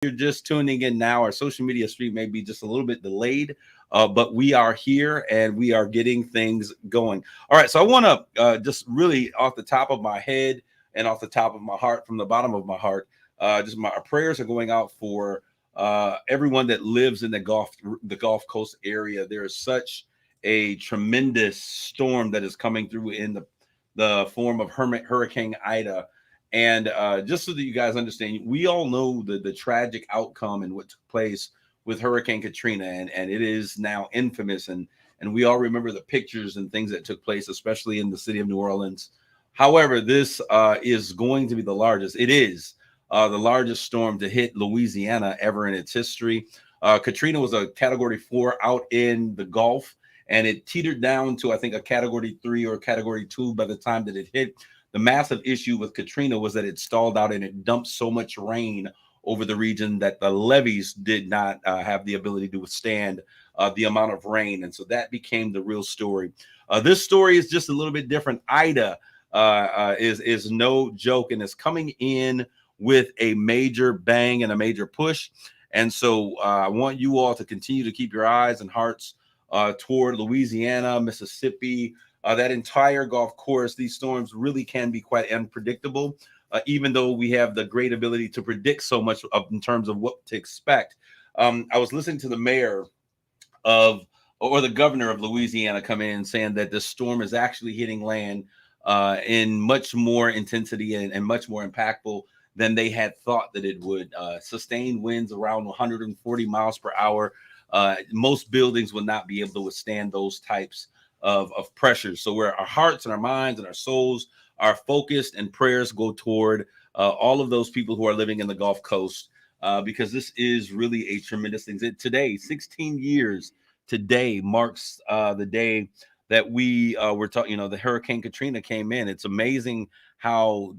you're just tuning in now, our social media stream may be just a little bit delayed, but we are here and we are getting things going. All right, so I want to just really off the top of my head and off the top of my heart, from the bottom of my heart, just my prayers are going out for everyone that lives in the Gulf Coast area. There is such a tremendous storm that is coming through in the form of Hurricane Ida. And just so that you guys understand, we all know the tragic outcome and what took place with Hurricane Katrina, and it is now infamous. And we all remember the pictures and things that took place, especially in the city of New Orleans. However, this is going to be the largest. It is the largest storm to hit Louisiana ever in its history. Katrina was a Category 4 out in the Gulf, and it teetered down to, I think, a Category 3 or a Category 2 by the time that it hit. The massive issue with Katrina was that it stalled out and it dumped so much rain over the region that the levees did not have the ability to withstand the amount of rain. And so that became the real story. This story is just a little bit different. Ida is no joke and is coming in with a major bang and a major push. And so I want you all to continue to keep your eyes and hearts toward Louisiana, Mississippi, that entire Gulf course. These storms really can be quite unpredictable, even though we have the great ability to predict so much in terms of what to expect. I was listening to the mayor or the governor of Louisiana come in saying that the storm is actually hitting land in much more intensity and much more impactful than they had thought that it would. Sustained winds around 140 miles per hour. Most buildings will not be able to withstand those types of pressures. So where our hearts and our minds and our souls are focused, and prayers go toward all of those people who are living in the Gulf Coast, because this is really a tremendous thing. Today, 16 years today marks the day that we were talking, the Hurricane Katrina came in. It's amazing how,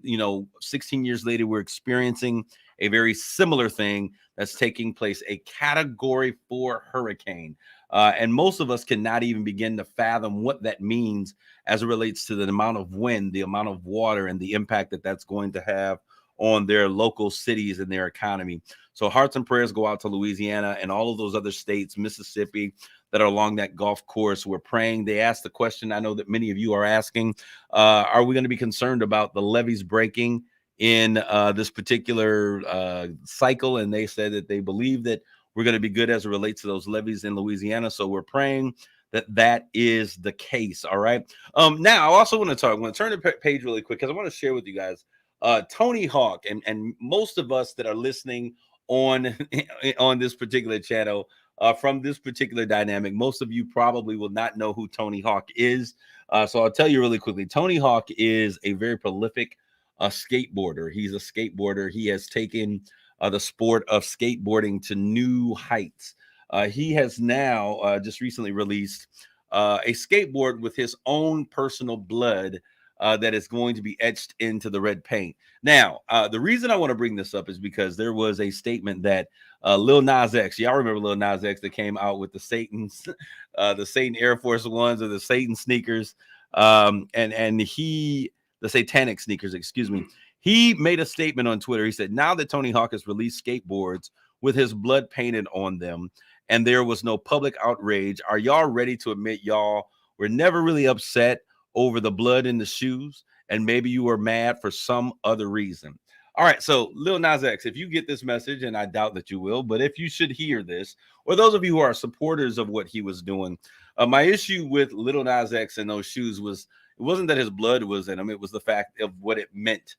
16 years later, we're experiencing a very similar thing that's taking place, a Category 4 hurricane. And most of us cannot even begin to fathom what that means as it relates to the amount of wind, the amount of water, and the impact that that's going to have on their local cities and their economy. So hearts and prayers go out to Louisiana and all of those other states, Mississippi, that are along that Gulf course. We're praying. They asked the question I know that many of you are asking, are we going to be concerned about the levees breaking in this particular cycle? And they said that they believe that we're going to be good as it relates to those levees in Louisiana. So we're praying that is the case. All right. Now I also want to turn the page really quick because I want to share with you guys Tony Hawk, and most of us that are listening on this particular channel from this particular dynamic, most of you probably will not know who Tony Hawk is. So I'll tell you really quickly. Tony Hawk is a very prolific skateboarder. He's a skateboarder. He has taken the sport of skateboarding to new heights. He has now just recently released a skateboard with his own personal blood that is going to be etched into the red paint. Now, the reason I want to bring this up is because there was a statement that Lil Nas X, y'all remember Lil Nas X, that came out with the Satan Air Force Ones, or the Satan sneakers, and the satanic sneakers, excuse me. He made a statement on Twitter. He said, now that Tony Hawk has released skateboards with his blood painted on them and there was no public outrage, are y'all ready to admit y'all were never really upset over the blood in the shoes, and maybe you were mad for some other reason? All right, so Lil Nas X, if you get this message, and I doubt that you will, but if you should hear this, or those of you who are supporters of what he was doing, my issue with Lil Nas X and those shoes it wasn't that his blood was in them, it was the fact of what it meant.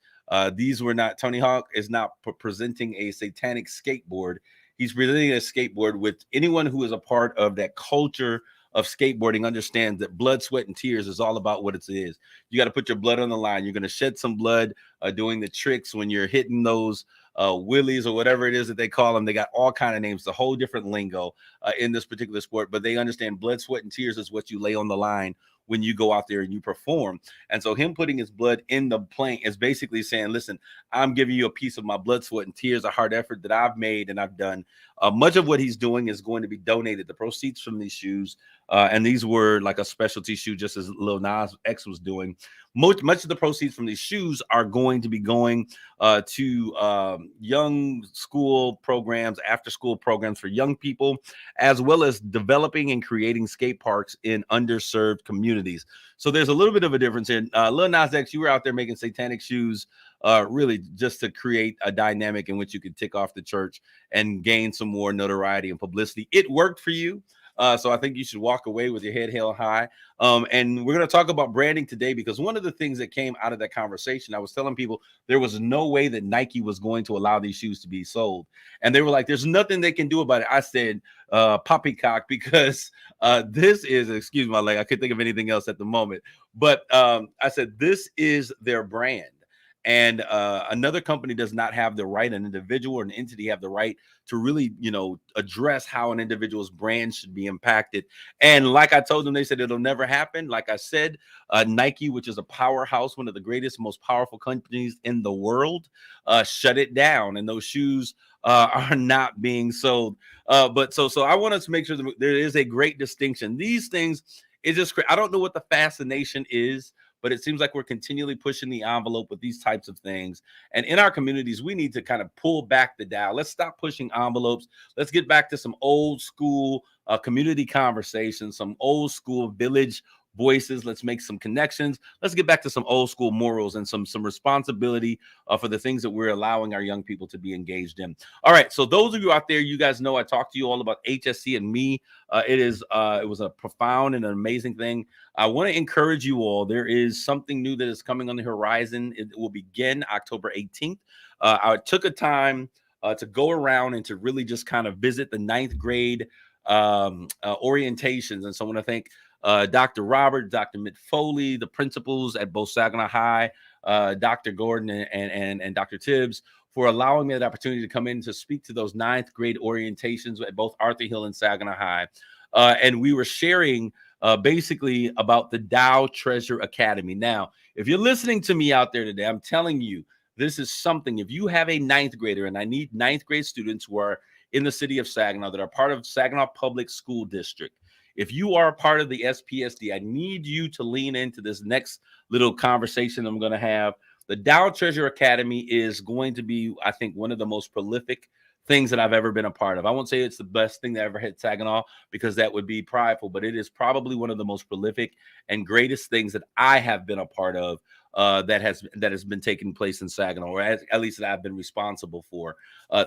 These were not, Tony Hawk is not presenting a satanic skateboard. He's presenting a skateboard with anyone who is a part of that culture of skateboarding understands that blood, sweat, and tears is all about what it is. You got to put your blood on the line. You're going to shed some blood doing the tricks when you're hitting those willies or whatever it is that they call them. They got all kind of names, a whole different lingo in this particular sport, but they understand blood, sweat, and tears is what you lay on the line when you go out there and you perform. And so him putting his blood in the plane is basically saying, listen, I'm giving you a piece of my blood, sweat, and tears, a hard effort that I've made and I've done. Much of what he's doing is going to be donated. The proceeds from these shoes, and these were like a specialty shoe, just as Lil Nas X was doing. Much of the proceeds from these shoes are going to be going to young school programs, after school programs for young people, as well as developing and creating skate parks in underserved communities. So there's a little bit of a difference here. Lil Nas X, you were out there making satanic shoes, really just to create a dynamic in which you could tick off the church and gain some more notoriety and publicity. It worked for you. So I think you should walk away with your head held high. And we're going to talk about branding today, because one of the things that came out of that conversation, I was telling people there was no way that Nike was going to allow these shoes to be sold. And they were like, there's nothing they can do about it. I said, poppycock, because this is, excuse my leg, I couldn't think of anything else at the moment. But I said, this is their brand. And another company does not have the right, an individual or an entity have the right to really, address how an individual's brand should be impacted. And like I told them, they said it'll never happen. Like I said, Nike, which is a powerhouse, one of the greatest, most powerful companies in the world, shut it down. And those shoes are not being sold. But so I want us to make sure that there is a great distinction. These things, it's just, I don't know what the fascination is, but it seems like we're continually pushing the envelope with these types of things. And in our communities, we need to kind of pull back the dial. Let's stop pushing envelopes. Let's get back to some old school community conversations, some old school village voices. Let's make some connections. Let's get back to some old school morals and some responsibility for the things that we're allowing our young people to be engaged in. All right. So those of you out there, you guys know I talked to you all about HSC and me. It was a profound and an amazing thing. I want to encourage you all. There is something new that is coming on the horizon. It will begin October 18th. I took a time to go around and to really just kind of visit the 9th grade orientations. And so I want to thank Dr. Robert, Dr. Mitt Foley, the principals at both Saginaw High, Dr. Gordon and Dr. Tibbs, for allowing me that opportunity to come in to speak to those 9th grade orientations at both Arthur Hill and Saginaw High. And we were sharing basically about the Dow Treasure Academy. Now, if you're listening to me out there today, I'm telling you, this is something. If you have a 9th grader, and I need 9th grade students who are in the city of Saginaw, that are part of Saginaw Public School District, if you are a part of the SPSD, I need you to lean into this next little conversation I'm going to have. The Dow Treasure Academy is going to be, I think, one of the most prolific things that I've ever been a part of. I won't say it's the best thing that ever hit Saginaw, because that would be prideful, but it is probably one of the most prolific and greatest things that I have been a part of that has been taking place in Saginaw, or at least that I've been responsible for.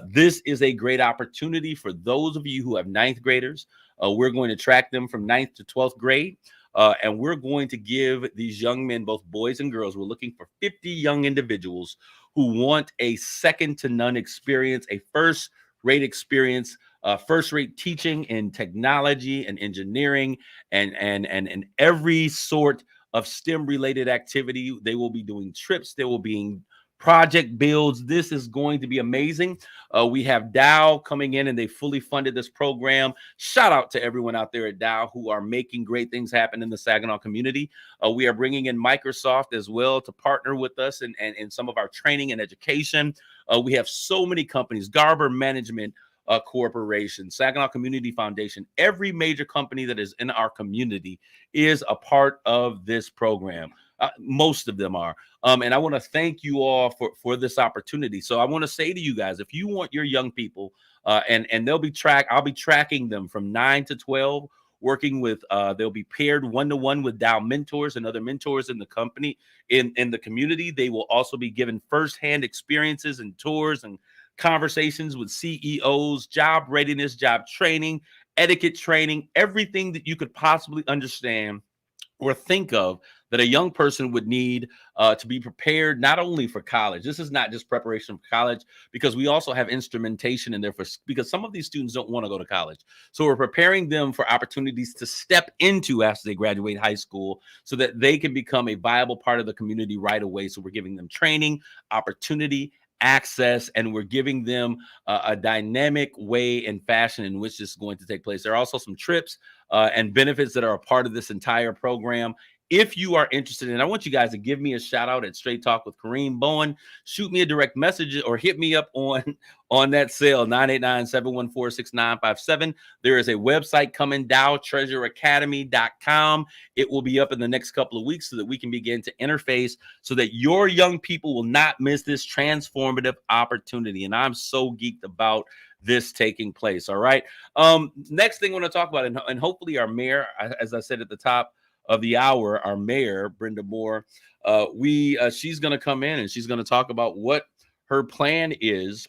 This is a great opportunity for those of you who have 9th graders. We're going to track them from 9th to 12th grade. And we're going to give these young men, both boys and girls, we're looking for 50 young individuals who want a second to none experience, a first-rate experience, first-rate teaching in technology and engineering and every sort of STEM-related activity. They will be doing trips. They will be project builds. This is going to be amazing. We have Dow coming in, and they fully funded this program. Shout out to everyone out there at Dow who are making great things happen in the Saginaw community. We are bringing in Microsoft as well to partner with us in some of our training and education. We have so many companies, Garber Management Corporation, Saginaw Community Foundation. Every major company that is in our community is a part of this program. Most of them are. And I want to thank you all for this opportunity. So I want to say to you guys, if you want your young people, and I'll be tracking them from 9 to 12, working with, they'll be paired one-to-one with Dow mentors and other mentors in the company, in the community. They will also be given firsthand experiences and tours and conversations with CEOs, job readiness, job training, etiquette training, everything that you could possibly understand or think of that a young person would need to be prepared, not only for college. This is not just preparation for college, because we also have instrumentation in there because some of these students don't want to go to college. So we're preparing them for opportunities to step into after they graduate high school, so that they can become a viable part of the community right away. So we're giving them training, opportunity, access, and we're giving them a dynamic way and fashion in which this is going to take place. There are also some trips and benefits that are a part of this entire program. If you are interested, and I want you guys to give me a shout out at Straight Talk with Kareem Bowen, shoot me a direct message or hit me up on that sale, 989-714-6957. There is a website coming, dowtreasureacademy.com. It will be up in the next couple of weeks so that we can begin to interface so that your young people will not miss this transformative opportunity. And I'm so geeked about this taking place. All right. Next thing I want to talk about, and hopefully our mayor, as I said at the top of the hour, our mayor, Brenda Moore, she's going to come in and she's going to talk about what her plan is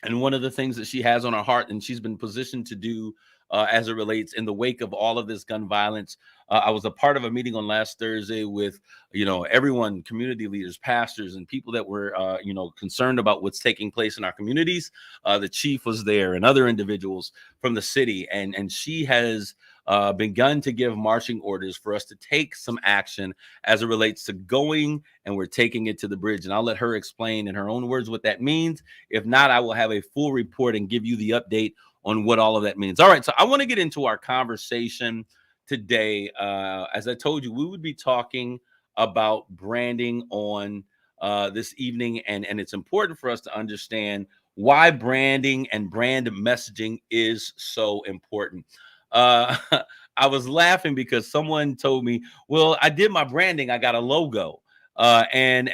and one of the things that she has on her heart and she's been positioned to do as it relates in the wake of all of this gun violence. I was a part of a meeting on last Thursday with, everyone, community leaders, pastors, and people that were, concerned about what's taking place in our communities. The chief was there and other individuals from the city. And she has begun to give marching orders for us to take some action as it relates to going, and we're taking it to the bridge. And I'll let her explain in her own words what that means. If not, I will have a full report and give you the update on what all of that means. All right, so I want to get into our conversation today. As I told you, we would be talking about branding on this evening, and it's important for us to understand why branding and brand messaging is so important. I was laughing because someone told me, well, I did my branding, I got a logo. And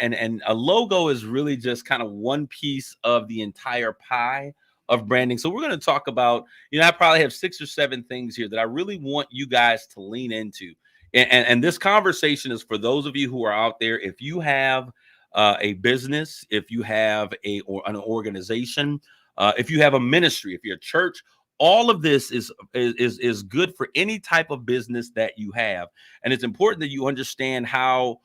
a logo is really just kind of one piece of the entire pie of branding. So we're going to talk about, I probably have 6 or 7 things here that I really want you guys to lean into. And this conversation is for those of you who are out there. If you have a business, if you have an organization, if you have a ministry, if you're a church, all of this is good for any type of business that you have. And it's important that you understand how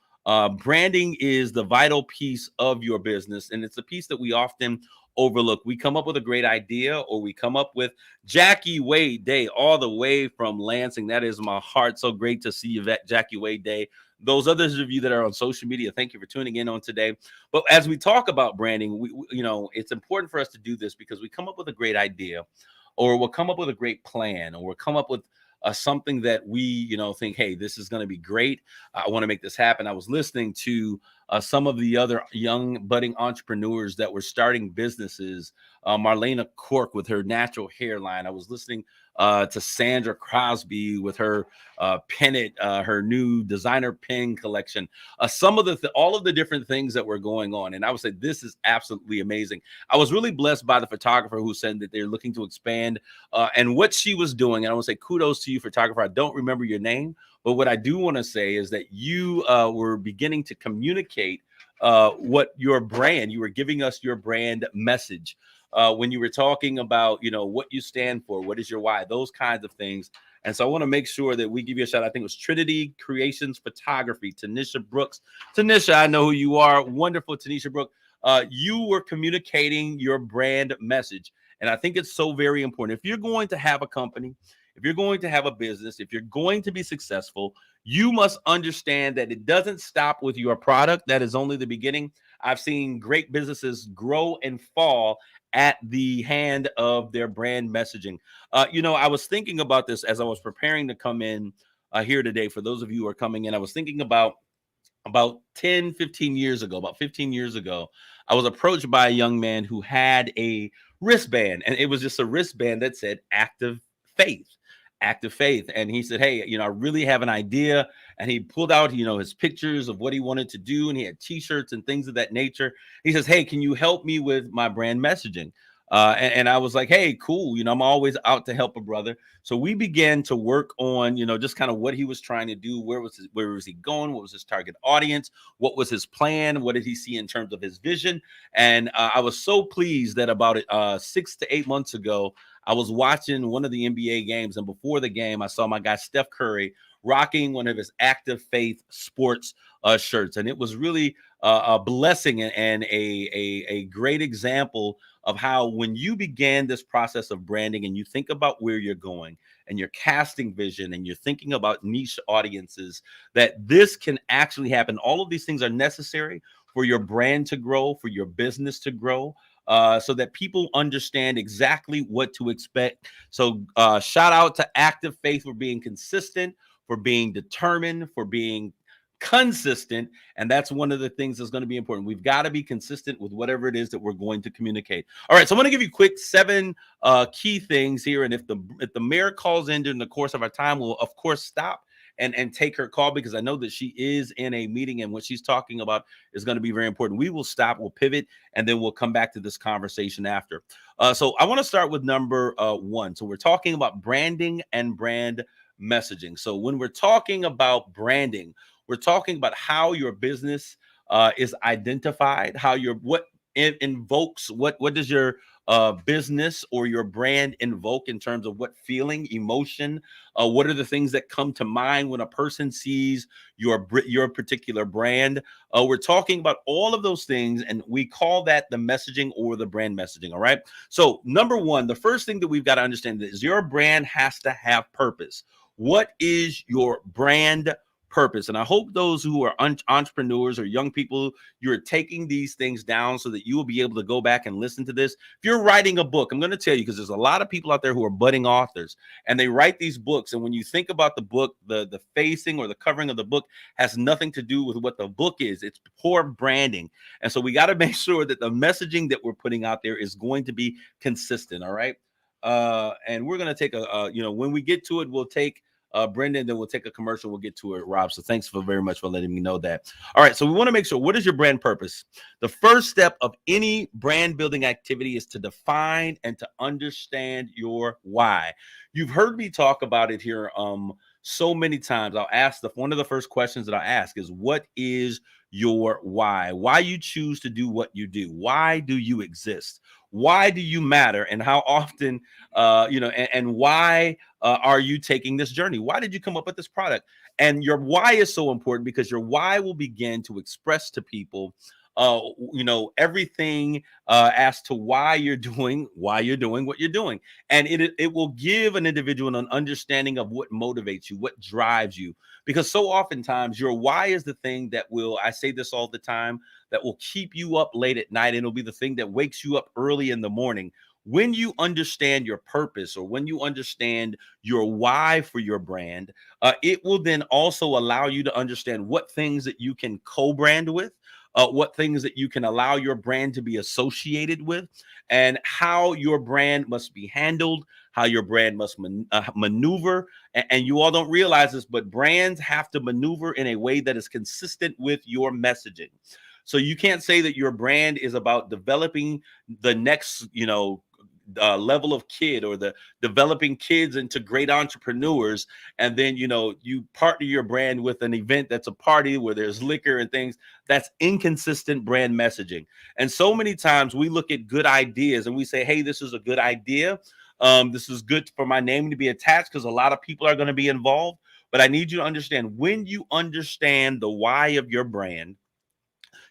branding is the vital piece of your business. And it's a piece that we often overlook. We come up with a great idea, or we come up with Jackie Wade Day all the way from Lansing. That is my heart. So great to see you, Jackie Wade Day. Those others of you that are on social media, thank you for tuning in on today. But as we talk about branding, it's important for us to do this because we come up with a great idea, or we'll come up with a great plan, or we'll come up with something that we, think, hey, this is going to be great. I want to make this happen. I was listening to some of the other young budding entrepreneurs that were starting businesses. Marlena Cork with her natural hairline. I was listening to Sandra Crosby with her pennant, her new designer pen collection. Some of all of the different things that were going on. And I would say this is absolutely amazing. I was really blessed by the photographer who said that they're looking to expand and what she was doing. And I want to say kudos to you, photographer. I don't remember your name, but what I do want to say is that you were beginning to communicate what your brand, you were giving us your brand message when you were talking about, what you stand for, what is your why, those kinds of things. And so I want to make sure that we give you a shout. I think it was Trinity Creations Photography, Tanisha Brooks. Tanisha, I know who you are. Wonderful, Tanisha Brooks. You were communicating your brand message. And I think it's so very important. If you're going to have a company, if you're going to have a business, if you're going to be successful, you must understand that it doesn't stop with your product. That is only the beginning. I've seen great businesses grow and fall at the hand of their brand messaging. I was thinking about this as I was preparing to come in here today. For those of you who are coming in, I was thinking about 15 years ago, I was approached by a young man who had a wristband, and it was just a wristband that said active faith. And he said, hey, I really have an idea. And he pulled out, his pictures of what he wanted to do. And he had t-shirts and things of that nature. He says, hey, can you help me with my brand messaging? And I was like, hey, cool. I'm always out to help a brother. So we began to work on, just kind of what he was trying to do. Where was he going? What was his target audience? What was his plan? What did he see in terms of his vision? And I was so pleased that about 6 to 8 months ago, I was watching one of the NBA games. And before the game, I saw my guy, Steph Curry, rocking one of his Active Faith sports shirts. And it was really a blessing and a great example of how when you began this process of branding and you think about where you're going and you're casting vision and you're thinking about niche audiences, that this can actually happen. All of these things are necessary for your brand to grow, for your business to grow, so that people understand exactly what to expect. So shout out to Active Faith for being consistent, for being determined, for being consistent. And that's one of the things that's going to be important. We've got to be consistent with whatever it is that we're going to communicate. All right, so I'm going to give you quick 7 key things here, and if the mayor calls in during the course of our time, we'll of course stop and take her call, because I know that she is in a meeting and what she's talking about is going to be very important. We will stop, we'll pivot, and then we'll come back to this conversation after. So I want to start with number 1. So we're talking about branding and brand messaging. So when we're talking about branding, we're talking about how your business is identified, how your what it invokes, what does your business or your brand invoke in terms of what feeling, emotion, what are the things that come to mind when a person sees your particular brand. We're talking about all of those things, and we call that the messaging or the brand messaging. All right. So number 1, the first thing that we've got to understand is your brand has to have purpose. What is your brand purpose? And I hope those who are entrepreneurs or young people, you're taking these things down so that you will be able to go back and listen to this. If you're writing a book, I'm going to tell you, because there's a lot of people out there who are budding authors and they write these books. And when you think about the book, the facing or the covering of the book has nothing to do with what the book is. It's poor branding. And so we got to make sure that the messaging that we're putting out there is going to be consistent. All right. And we're going to take when we get to it, we'll take Brendan, then we'll take a commercial. We'll get to it, Rob. So thanks very much for letting me know that. All right. So we want to make sure, what is your brand purpose? The first step of any brand building activity is to define and to understand your why. You've heard me talk about it here so many times. I'll ask one of the first questions that I ask is, what is your why? Why you choose to do what you do? Why do you exist? Why do you matter? And how often, and why are you taking this journey? Why did you come up with this product? And your why is so important, because your why will begin to express to people everything as to why you're doing what you're doing. And it will give an individual an understanding of what motivates you, what drives you. Because so oftentimes your why is the thing that will, I say this all the time, that will keep you up late at night, and it'll be the thing that wakes you up early in the morning. When you understand your purpose, or when you understand your why for your brand, it will then also allow you to understand what things that you can co-brand with, what things that you can allow your brand to be associated with, and how your brand must be handled, how your brand must maneuver. And you all don't realize this, but brands have to maneuver in a way that is consistent with your messaging. So you can't say that your brand is about developing the next, level of kid, or the developing kids into great entrepreneurs, and then you partner your brand with an event that's a party where there's liquor and things. That's inconsistent brand messaging. And so many times we look at good ideas and we say, hey, this is a good idea, this is good for my name to be attached, because a lot of people are going to be involved. But I need you to understand, when you understand the why of your brand,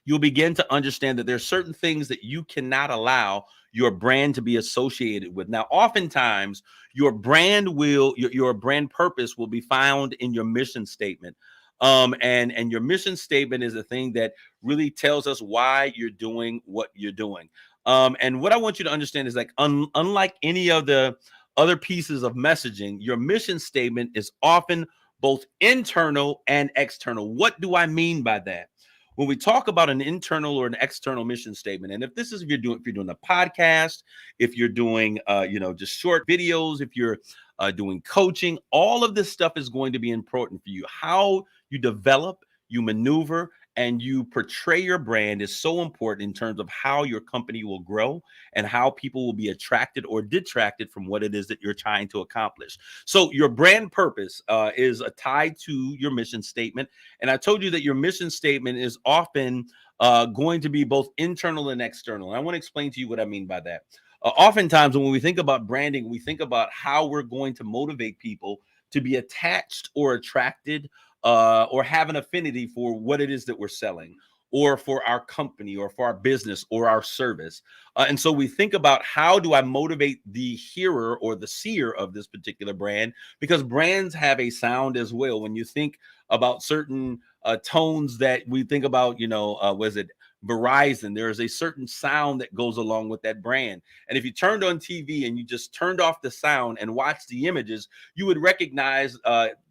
you'll begin to understand that there's certain things that you cannot allow your brand to be associated with. Now, oftentimes your your brand purpose will be found in your mission statement. And your mission statement is a thing that really tells us why you're doing what you're doing. And what I want you to understand is, like, unlike any of the other pieces of messaging, your mission statement is often both internal and external. What do I mean by that? When we talk about an internal or an external mission statement, and if you're doing a podcast, if you're doing just short videos, if you're doing coaching, all of this stuff is going to be important for you. How you develop, you maneuver, and you portray your brand is so important in terms of how your company will grow and how people will be attracted or detracted from what it is that you're trying to accomplish. So your brand purpose is tied to your mission statement. And I told you that your mission statement is often going to be both internal and external. And I want to explain to you what I mean by that. Oftentimes, when we think about branding, we think about how we're going to motivate people to be attached or attracted or have an affinity for what it is that we're selling, or for our company, or for our business, or our service. And so we think about, how do I motivate the hearer or the seer of this particular brand? Because brands have a sound as well. When you think about certain tones that we think about, was it Verizon, there is a certain sound that goes along with that brand. And if you turned on TV and you just turned off the sound and watched the images, you would recognize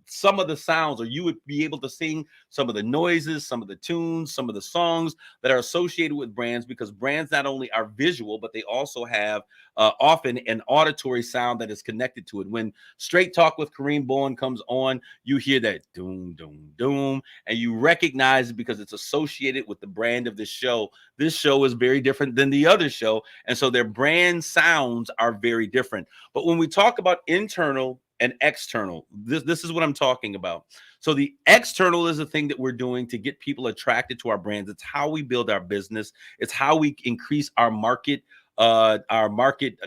some of the sounds, or you would be able to sing some of the noises, some of the tunes, some of the songs that are associated with brands, because brands not only are visual, but they also have often an auditory sound that is connected to it. When Straight Talk with Kareem Bowen comes on, you hear that doom, doom, doom, and you recognize it because it's associated with the brand of the show. This show is very different than the other show, and so their brand sounds are very different. But when we talk about internal and external, this is what I'm talking about. So the external is the thing that we're doing to get people attracted to our brands. It's how we build our business. It's how we increase our market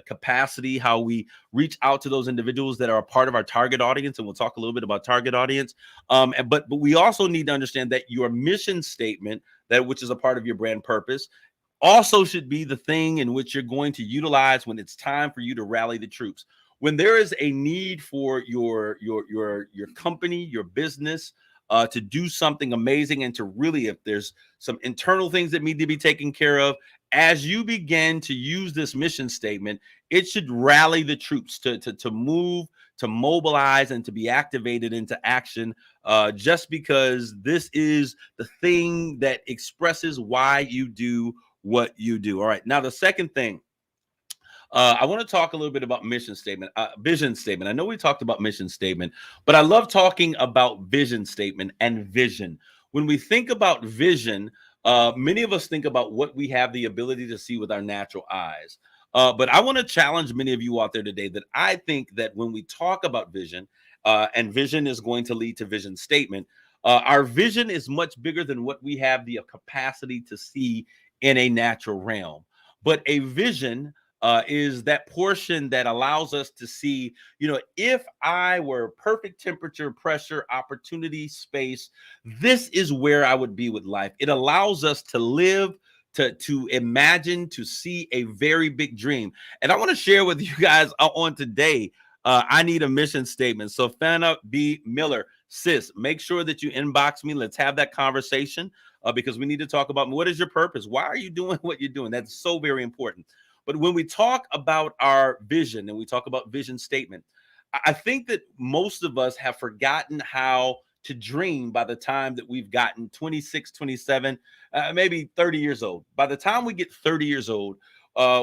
capacity, how we reach out to those individuals that are a part of our target audience. And we'll talk a little bit about target audience. But we also need to understand that your mission statement, that which is a part of your brand purpose, also should be the thing in which you're going to utilize when it's time for you to rally the troops. When there is a need for your company, your business, to do something amazing, and to really, if there's some internal things that need to be taken care of, as you begin to use this mission statement, it should rally the troops to move, to mobilize, and to be activated into action, just because this is the thing that expresses why you do what you do. All right. Now, the second thing, I want to talk a little bit about mission statement, vision statement. I know we talked about mission statement, but I love talking about vision statement and vision. When we think about vision, many of us think about what we have the ability to see with our natural eyes. But I want to challenge many of you out there today that I think that when we talk about vision, and vision is going to lead to vision statement, our vision is much bigger than what we have the capacity to see in a natural realm. But a vision is that portion that allows us to see, if I were perfect temperature, pressure, opportunity, space, this is where I would be with life. It allows us to live, to imagine, to see a very big dream. And I want to share with you guys on today, I need a mission statement. So Fana B. Miller, sis, make sure that you inbox me. Let's have that conversation, because we need to talk about what is your purpose? Why are you doing what you're doing? That's so very important. But when we talk about our vision and we talk about vision statement, I think that most of us have forgotten how to dream by the time that we've gotten 26, 27, maybe 30 years old. By the time we get 30 years old,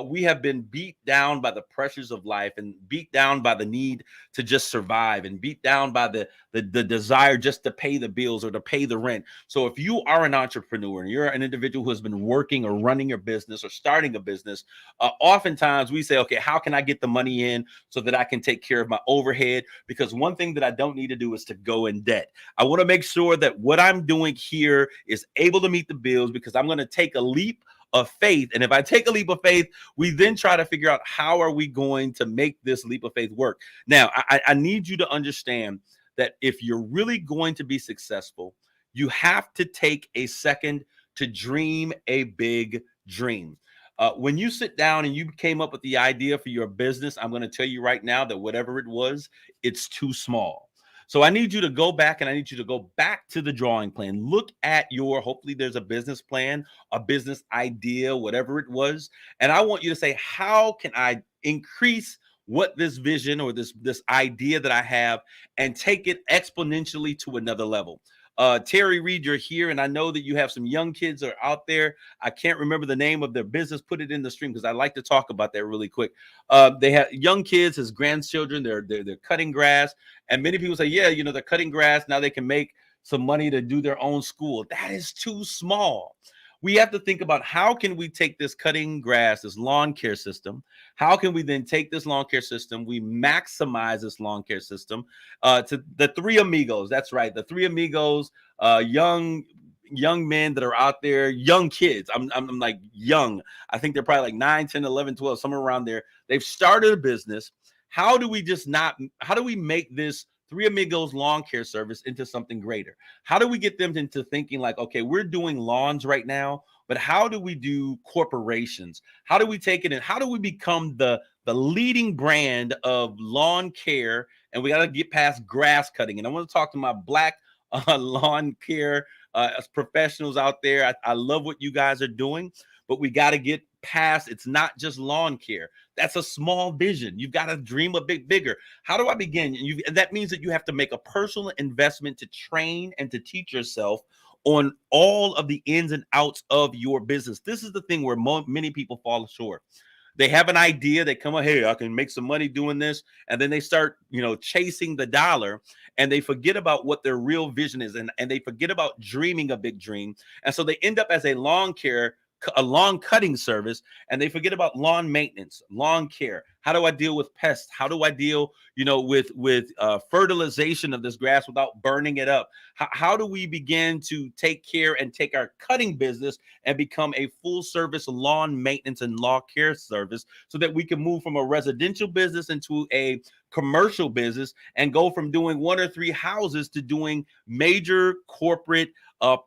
we have been beat down by the pressures of life, and beat down by the need to just survive, and beat down by the desire just to pay the bills or to pay the rent. So if you are an entrepreneur and you're an individual who has been working or running your business or starting a business, oftentimes we say, okay, how can I get the money in so that I can take care of my overhead? Because one thing that I don't need to do is to go in debt. I want to make sure that what I'm doing here is able to meet the bills, because I'm going to take a leap of faith. And if I take a leap of faith, we then try to figure out how are we going to make this leap of faith work. Now, I need you to understand that if you're really going to be successful, you have to take a second to dream a big dream. When you sit down and you came up with the idea for your business, I'm going to tell you right now that whatever it was, it's too small. So I need you to go back, and I need you to go back to the drawing plan. Look at hopefully there's a business plan, a business idea, whatever it was. And I want you to say, how can I increase what this vision or this idea that I have and take it exponentially to another level? Terry Reed, you're here, and I know that you have some young kids that are out there. I can't remember the name of their business. Put it in the stream because I like to talk about that really quick. They have young kids, his grandchildren. They're cutting grass, and many people say, yeah, they're cutting grass now. They can make some money to do their own school. That is too small. We have to think about how can we take this cutting grass, this lawn care system. How can we then take this lawn care system? We maximize this lawn care system to the three amigos. That's right. The three amigos, young men that are out there, young kids. I'm like young. I think they're probably like 9, 10, 11, 12, somewhere around there. They've started a business. How do we make this Three Amigos lawn care service into something greater? How do we get them into thinking like, okay, we're doing lawns right now, but how do we do corporations? How do we take it and how do we become the leading brand of lawn care? And we got to get past grass cutting. And I want to talk to my Black lawn care as professionals out there. I love what you guys are doing, but we got to get past, it's not just lawn care. That's a small vision. You've got to dream a bit bigger. How do I begin? That means that you have to make a personal investment to train and to teach yourself on all of the ins and outs of your business. This is the thing where many people fall short. They have an idea, they come up, hey, I can make some money doing this, and then they start, chasing the dollar, and they forget about what their real vision is, and they forget about dreaming a big dream. And so they end up as a lawn cutting service, and they forget about lawn maintenance, lawn care. How do I deal with pests? How do I deal, with fertilization of this grass without burning it up? How do we begin to take care and take our cutting business and become a full service lawn maintenance and lawn care service, so that we can move from a residential business into a commercial business and go from doing 1 or 3 houses to doing major corporate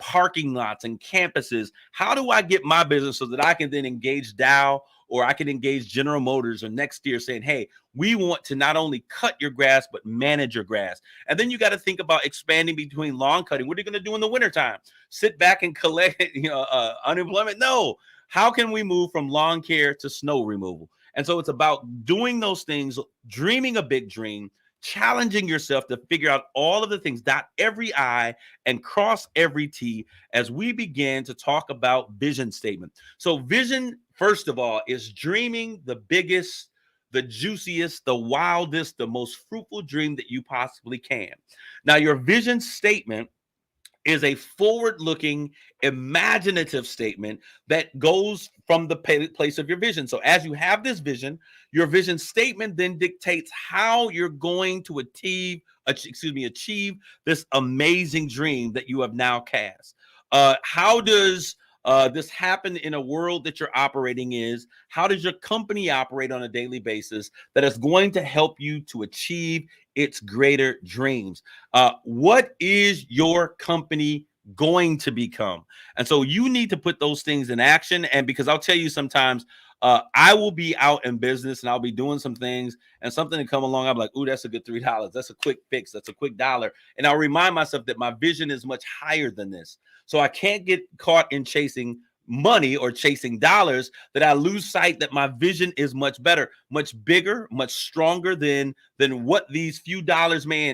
parking lots and campuses? How do I get my business so that I can then engage Dow, or I can engage General Motors or Nextier, saying, hey, we want to not only cut your grass, but manage your grass? And then you got to think about expanding between lawn cutting. What are you going to do in the wintertime? Sit back and collect unemployment? No. How can we move from lawn care to snow removal? And so it's about doing those things, dreaming a big dream, challenging yourself to figure out all of the things, dot every I and cross every T, as we begin to talk about vision statement. So vision, first of all, is dreaming the biggest, the juiciest, the wildest, the most fruitful dream that you possibly can. Now, your vision statement is a forward-looking, imaginative statement that goes from the place of your vision. So as you have this vision, your vision statement then dictates how you're going to achieve this amazing dream that you have now cast. How does this happen in a world that you're operating is? How does your company operate on a daily basis that is going to help you to achieve its greater dreams? What is your company going to become? And so you need to put those things in action. And because I'll tell you, sometimes I will be out in business and I'll be doing some things, and something to come along, I'm like, ooh, that's a good $3. That's a quick fix. That's a quick dollar. And I'll remind myself that my vision is much higher than this. So I can't get caught in chasing money or chasing dollars, that I lose sight that my vision is much better, much bigger, much stronger than what these few dollars may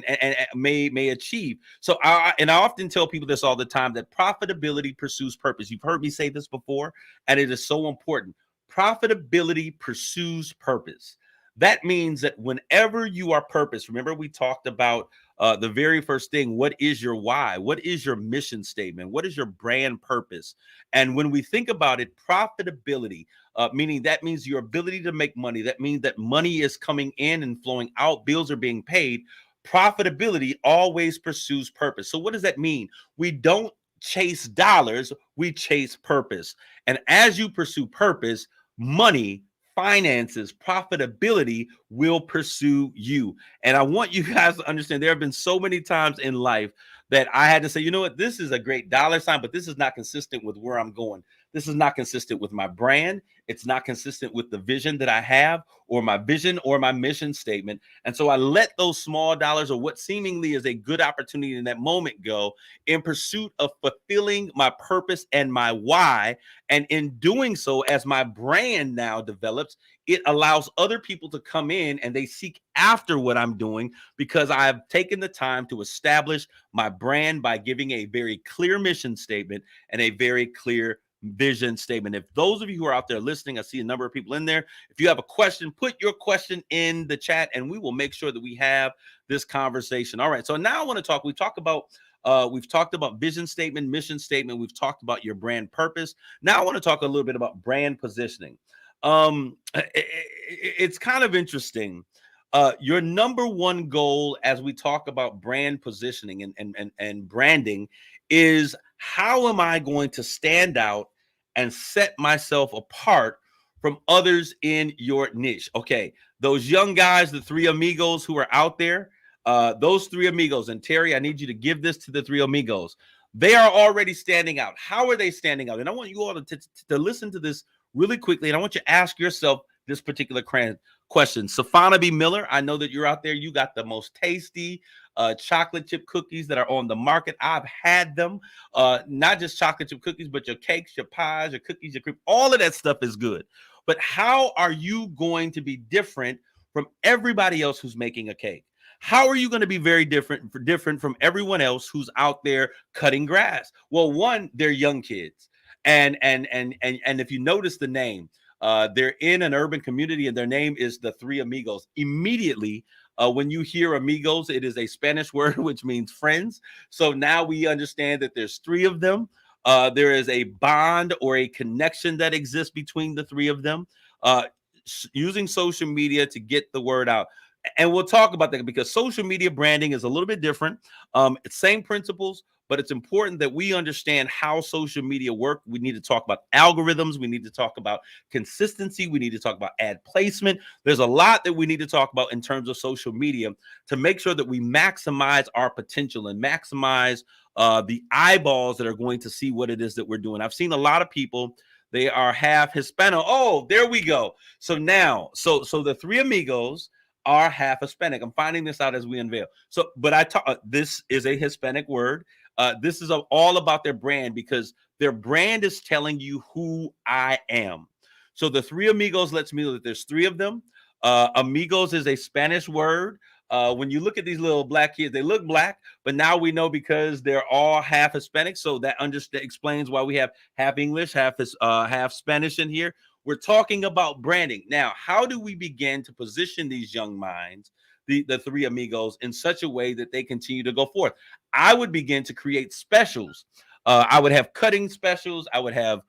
achieve. So I often tell people this all the time, that profitability pursues purpose. You've heard me say this before, and it is so important. Profitability pursues purpose. That means that whenever you are purpose, remember we talked about the very first thing, what is your why? What is your mission statement? What is your brand purpose? And when we think about it, profitability, meaning that means your ability to make money. That means that money is coming in and flowing out. Bills are being paid. Profitability always pursues purpose. So what does that mean? We don't chase dollars, we chase purpose. And as you pursue purpose, money, finances, profitability will pursue you. And I want you guys to understand, there have been so many times in life that I had to say, you know what, this is a great dollar sign, but this is not consistent with where I'm going. This is not consistent with my brand. It's not consistent with the vision that I have, or my vision or my mission statement. And so I let those small dollars, or what seemingly is a good opportunity in that moment, go in pursuit of fulfilling my purpose and my why. And in doing so, as my brand now develops, it allows other people to come in and they seek after what I'm doing, because I have taken the time to establish my brand by giving a very clear mission statement and a very clear vision statement. If those of you who are out there listening, I see a number of people in there. If you have a question, put your question in the chat and we will make sure that we have this conversation. All right. So now I want to talk. We've talked about vision statement, mission statement. We've talked about your brand purpose. Now I want to talk a little bit about brand positioning. It's kind of interesting. Your number one goal as we talk about brand positioning and branding is, how am I going to stand out and set myself apart from others in your niche? Okay, those young guys, the three amigos who are out there, those three amigos, and Terry, I need you to give this to the three amigos. They are already standing out. How are they standing out? And I want you all to listen to this really quickly, and I want you to ask yourself this particular question. Safana B. Miller, I know that you're out there. You got the most tasty chocolate chip cookies that are on the market. I've had them. Not just chocolate chip cookies, but your cakes, your pies, your cookies, your cream. All of that stuff is good. But how are you going to be different from everybody else who's making a cake? How are you going to be very different from everyone else who's out there cutting grass? Well, one, they're young kids. And if you notice the name, they're in an urban community, and their name is the Three Amigos. Immediately, when you hear amigos, it is a Spanish word which means friends. So now we understand that there's three of them. There is a bond or a connection that exists between the three of them, using social media to get the word out. And we'll talk about that because social media branding is a little bit different. It's same principles, but it's important that we understand how social media work. We need to talk about algorithms. We need to talk about consistency. We need to talk about ad placement. There's a lot that we need to talk about in terms of social media to make sure that we maximize our potential and maximize the eyeballs that are going to see what it is that we're doing. I've seen a lot of people, they are half Hispano. Oh, there we go. So now, so the Three Amigos are half Hispanic. I'm finding this out as we unveil. So, but this is a Hispanic word. This is all about their brand because their brand is telling you who I am. So the Three Amigos lets me know that there's three of them. Amigos is a Spanish word. When you look at these little black kids, they look black, but now we know because they're all half Hispanic. So that explains why we have half English, half Spanish in here. We're talking about branding. Now, how do we begin to position these young minds, the Three Amigos, in such a way that they continue to go forth? I would begin to create specials. I would have cutting specials. I would have,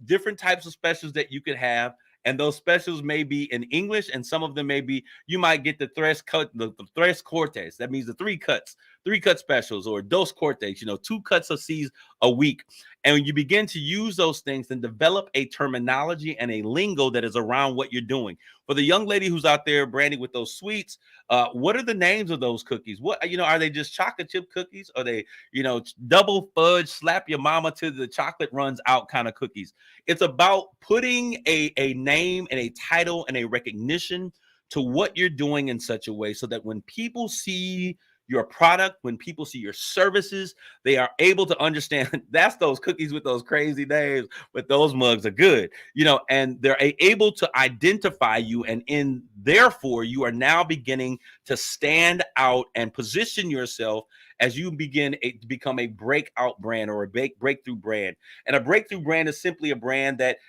different types of specials that you could have. And those specials may be in English, and some of them may be, you might get the tres cortes. That means the three cut specials, or dos cortes, 2 cuts of seeds a week. And when you begin to use those things, then develop a terminology and a lingo that is around what you're doing. For the young lady who's out there branding with those sweets, what are the names of those cookies? What, are they just chocolate chip cookies? Are they, double fudge, slap your mama till the chocolate runs out kind of cookies? It's about putting a name and a title and a recognition to what you're doing in such a way so that when people see your product, when people see your services, they are able to understand that's those cookies with those crazy names, but those mugs are good, and they're able to identify you. And therefore, you are now beginning to stand out and position yourself as you begin to become a breakout brand or a breakthrough brand. And a breakthrough brand is simply a brand that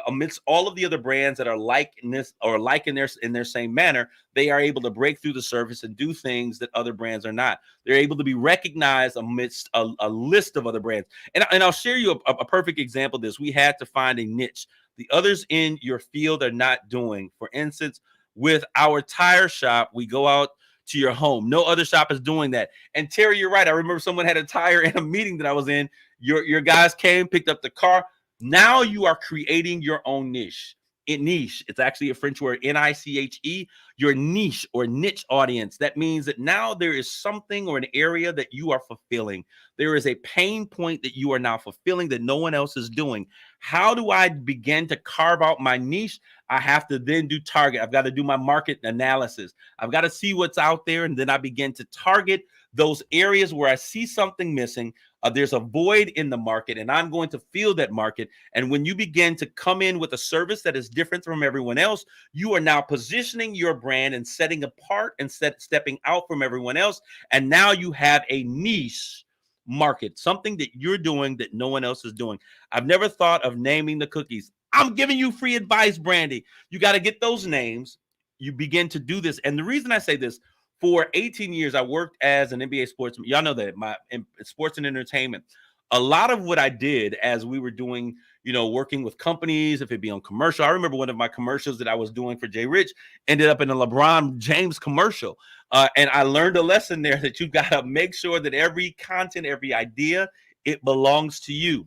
amidst all of the other brands that are like in this or like in their same manner, they are able to break through the surface and do things that other brands are not. They're able to be recognized amidst a list of other brands. And I'll share you a perfect example of this. We had to find a niche the others in your field are not doing. For instance, with our tire shop, we go out to your home. No other shop is doing that. And Terry, you're right. I remember someone had a tire in a meeting that I was in. Your guys came, picked up the car. Now you are creating your own niche. Niche. It's actually a French word, Niche. Your niche or niche audience. That means that now there is something or an area that you are fulfilling. There is a pain point that you are now fulfilling that no one else is doing. How do I begin to carve out my niche? I have to then do target. I've got to do my market analysis. I've got to see what's out there, and then I begin to target those areas where I see something missing. There's a void in the market, and I'm going to fill that market. And when you begin to come in with a service that is different from everyone else, you are now positioning your brand and setting apart and stepping out from everyone else. And now you have a niche market, something that you're doing that no one else is doing. I've never thought of naming the cookies. I'm giving you free advice, Brandy. You got to get those names. You begin to do this. And the reason I say this, for 18 years, I worked as an NBA sportsman. Y'all know that in sports and entertainment. A lot of what I did as we were doing, working with companies, if it be on commercial. I remember one of my commercials that I was doing for Jay Rich ended up in a LeBron James commercial. And I learned a lesson there that you've got to make sure that every content, every idea, it belongs to you.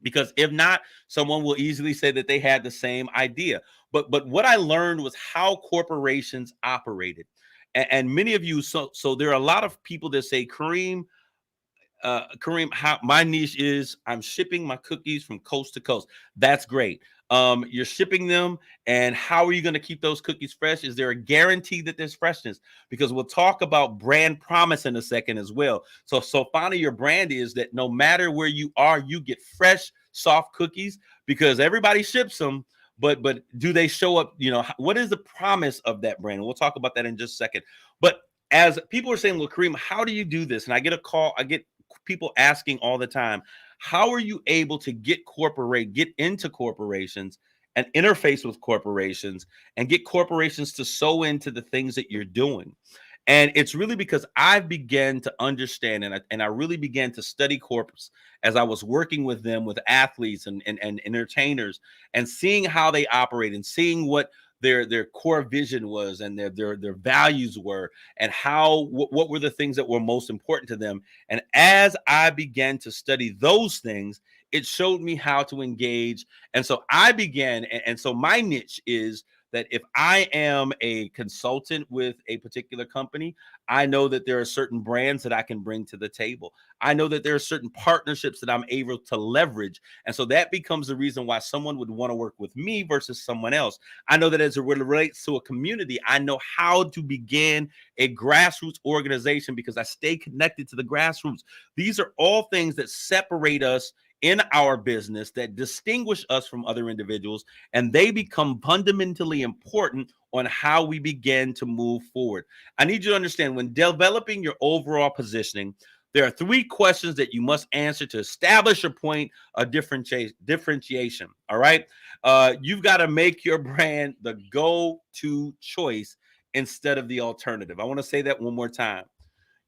Because if not, someone will easily say that they had the same idea. But what I learned was how corporations operated. And many of you, so there are a lot of people that say, Kareem, Kareem, how my niche is I'm shipping my cookies from coast to coast. That's great. You're shipping them, and how are you going to keep those cookies fresh? Is there a guarantee that there's freshness? Because we'll talk about brand promise in a second as well. So finally, your brand is that no matter where you are, you get fresh, soft cookies because everybody ships them. But do they show up? You know, what is the promise of that brand? We'll talk about that in just a second. But as people are saying, well, Kareem, how do you do this? And I get a call, I get people asking all the time, how are you able to get into corporations and interface with corporations and get corporations to sew into the things that you're doing? And it's really because I began to understand and I really began to study corporates as I was working with them, with athletes and entertainers, and seeing how they operate and seeing what their core vision was and their values were, and what were the things that were most important to them. And as I began to study those things, it showed me how to engage. And so I began, and so my niche is that if I am a consultant with a particular company, I know that there are certain brands that I can bring to the table. I know that there are certain partnerships that I'm able to leverage. And so that becomes the reason why someone would want to work with me versus someone else. I know that as it relates to a community, I know how to begin a grassroots organization because I stay connected to the grassroots. These are all things that separate us in our business, that distinguish us from other individuals, and they become fundamentally important on how we begin to move forward. I need you to understand, when developing your overall positioning, there are 3 questions that you must answer to establish your point of differentiation. All right. You've got to make your brand the go-to choice instead of the alternative. I want to say that one more time.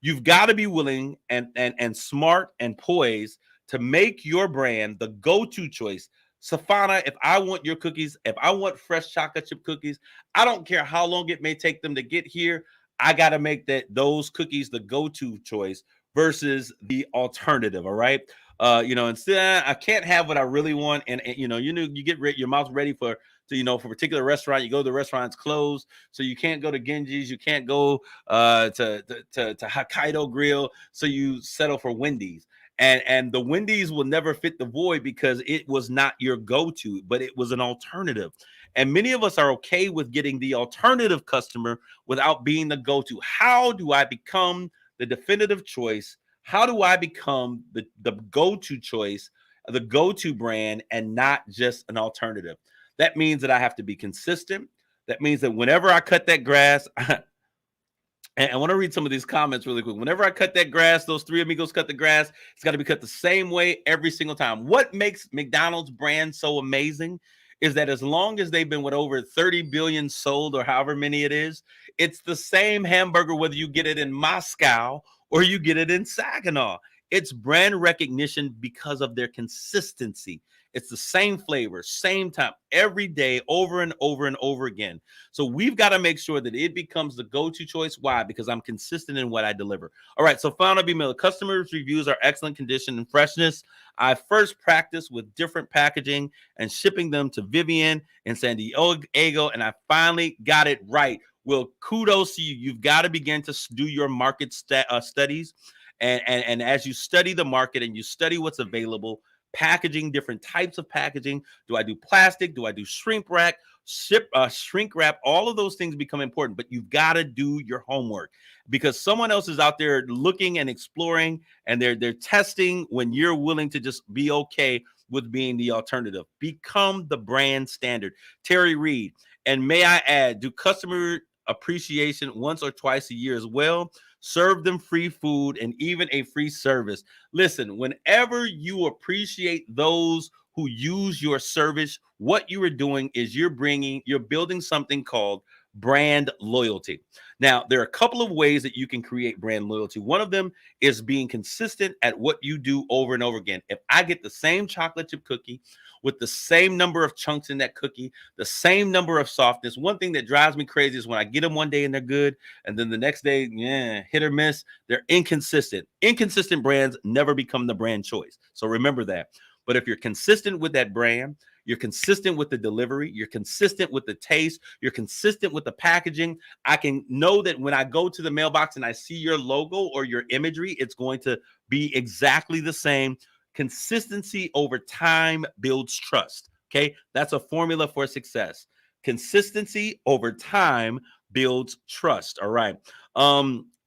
You've got to be willing and smart and poised to make your brand the go-to choice. Safana, if I want your cookies, if I want fresh chocolate chip cookies, I don't care how long it may take them to get here. I got to make those cookies the go-to choice versus the alternative. All right. Instead, I can't have what I really want. And you get your mouth ready for a particular restaurant. You go to the restaurant's closed, so you can't go to Genji's, you can't go to Hokkaido Grill, so you settle for Wendy's. And the Wendy's will never fit the void because it was not your go-to, but it was an alternative. And many of us are okay with getting the alternative customer without being the go-to. How do I become the definitive choice? How do I become the go-to choice, the go-to brand, and not just an alternative? That means that I have to be consistent. That means that whenever I cut that grass, and I want to read some of these comments really quick. Whenever I cut that grass, those 3 amigos cut the grass, it's got to be cut the same way every single time. What makes McDonald's brand so amazing is that as long as they've been with over 30 billion sold or however many it is, it's the same hamburger whether you get it in Moscow or you get it in Saginaw. It's brand recognition because of their consistency. It's the same flavor, same time, every day, over and over and over again. So we've got to make sure that it becomes the go-to choice. Why? Because I'm consistent in what I deliver. All right, so final B-Miller, customers' reviews are excellent condition and freshness. I first practiced with different packaging and shipping them to Vivian in San Diego, and I finally got it right. Well, kudos to you. You've got to begin to do your market studies. And as you study the market and you study what's available, packaging, different types of packaging. Do I do plastic? Do I do shrink wrap? Shrink wrap? All of those things become important, but you've got to do your homework because someone else is out there looking and exploring, and they're testing when you're willing to just be okay with being the alternative. Become the brand standard. Terry Reed. And may I add, do customer appreciation once or twice a year as well. Serve them free food and even a free service. Listen, whenever you appreciate those who use your service, what you are doing is you're building something called brand loyalty. Now, there are a couple of ways that you can create brand loyalty. One of them is being consistent at what you do over and over again. If I get the same chocolate chip cookie with the same number of chunks in that cookie, the same number of softness, one thing that drives me crazy is when I get them one day and they're good, and then the next day, hit or miss, they're inconsistent. Inconsistent brands never become the brand choice. So remember that. But if you're consistent with that brand, you're consistent with the delivery, you're consistent with the taste, you're consistent with the packaging. I can know that when I go to the mailbox and I see your logo or your imagery, it's going to be exactly the same. Consistency over time builds trust. Okay, that's a formula for success. Consistency over time builds trust. All right.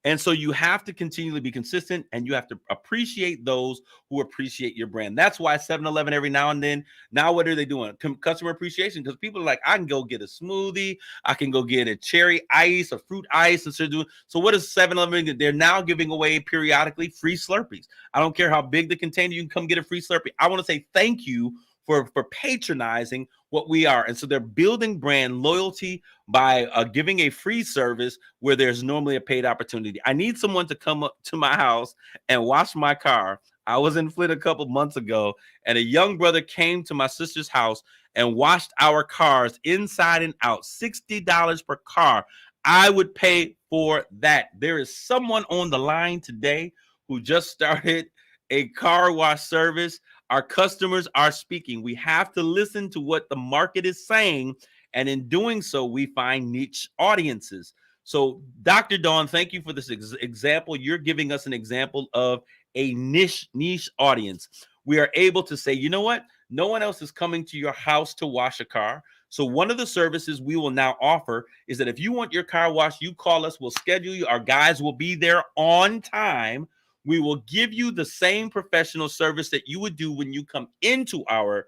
And so you have to continually be consistent, and you have to appreciate those who appreciate your brand. That's why 7-Eleven every now and then, now what are they doing? Customer appreciation, because people are like, I can go get a smoothie, I can go get a cherry ice, a fruit ice, and so what is 7-Eleven? They're now giving away periodically free Slurpees. I don't care how big the container, you can come get a free Slurpee. I want to say thank you for patronizing what we are. And so they're building brand loyalty by giving a free service where there's normally a paid opportunity. I need someone to come up to my house and wash my car. I was in Flint a couple months ago, and a young brother came to my sister's house and washed our cars inside and out, $60 per car. I would pay for that. There is someone on the line today who just started a car wash service. Our customers are speaking. We have to listen to what the market is saying, and in doing so, we find niche audiences. So, Dr. Dawn, thank you for this example. You're giving us an example of a niche audience. We are able to say, you know what? No one else is coming to your house to wash a car. So one of the services we will now offer is that if you want your car washed, you call us, we'll schedule you. Our guys will be there on time. We will give you the same professional service that you would do when you come into our